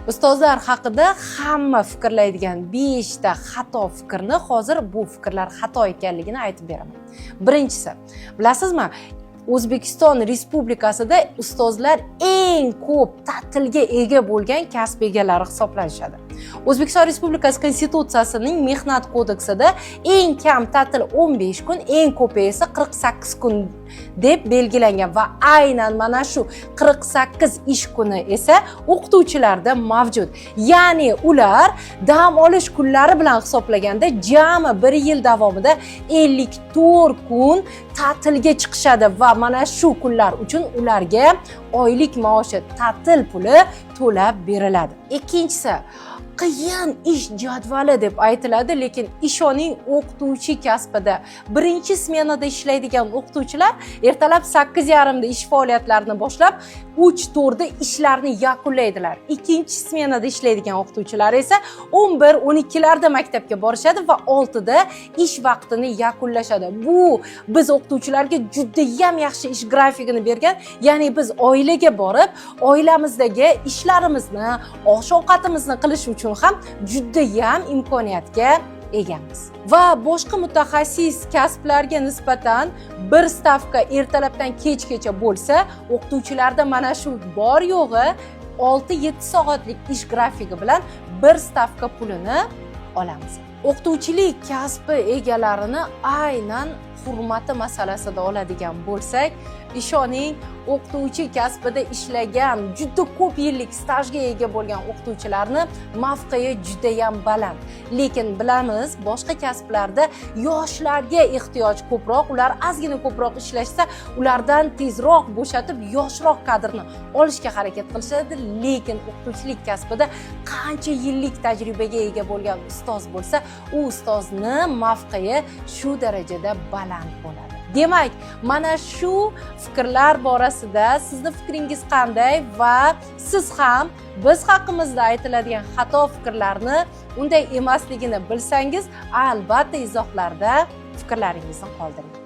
Ustozlar haqida hamma fikrlaydigan 5 ta xato fikrni hozir bu fikrlar xato ekanligini aytib beraman. Birinchisi, bilasizmi? O'zbekiston Respublikasida ustozlar eng ko'p ta'tilga ega bo'lgan kasb egalari hisoblanishadi. O'zbekiston Respublikasi Konstitutsiyasining Mehnat kodeksida eng kam ta'til 15 kun, eng ko'pi esa 48 kun deb belgilangan va aynan mana shu 48 ish kuni esa o'qituvchilarda mavjud. Ya'ni ular dam olish kunlari bilan hisoblaganda jami 1 yil davomida 54 kun ta'tilga chiqishadi va mana shu kunlar uchun ularga oylik maoshi, ta'til puli to'lab beriladi. Ikkinchisi, qiyin ish jadvali deb aytiladi, lekin ishoning o'qituvchi kasbida birinchi smenada ishlaydigan o'qituvchilar ertalab 8:30 da ish faoliyatlarini boshlab 3-4 da ishlarni yakunlaydilar. Ikkinchi smenada ishlaydigan o'qituvchilar esa 11-12 larda maktabga borishadi va 6 da ish vaqtini yakunlashadi. Bu biz o'qituvchilarga juda ham yaxshi ish grafikini bergan. Ya'ni biz oilaga borib, oilamizdagi ishlarimizni, osh-ovqatimizni qilish uchun ham juda ham imkoniyatga egamiz. Va boshqa mutaxassis kasblarga nisbatan bir stavka ertalabdan kechgacha bo'lsa, o'qituvchilarda mana shu bor yo'g'i 6-7 soatlik ish grafiki bilan bir stavka pulini olamiz. O'qituvchilik kasbi egalarini aynan hurmati masalasida oladigan bo'lsak, ishoning o'qituvchi kasbida ishlagan juda ko'p yillik stajga ega bo'lgan o'qituvchilarni mavqei juda ham baland. Lekin bilamiz, boshqa kasblarda yoshlarga ehtiyoj ko'proq, ular ozgina ko'proq ishlashsa, ulardan tezroq bo'shatib yoshroq kadrni olishga harakat qilishadi. Lekin o'qituvchilik kasbida qancha yillik tajribaga ega bo'lgan ustoz bo'lsa, u ustozni mavqei shu darajada baland bo'ladi. Demak, mana shu fikrlar borasida sizni fikringiz qanday va siz ham biz haqimizda aytiladigan xato fikrlarni unday emasligini bilsangiz, albatta izohlarda fikrlaringizni qoldiring.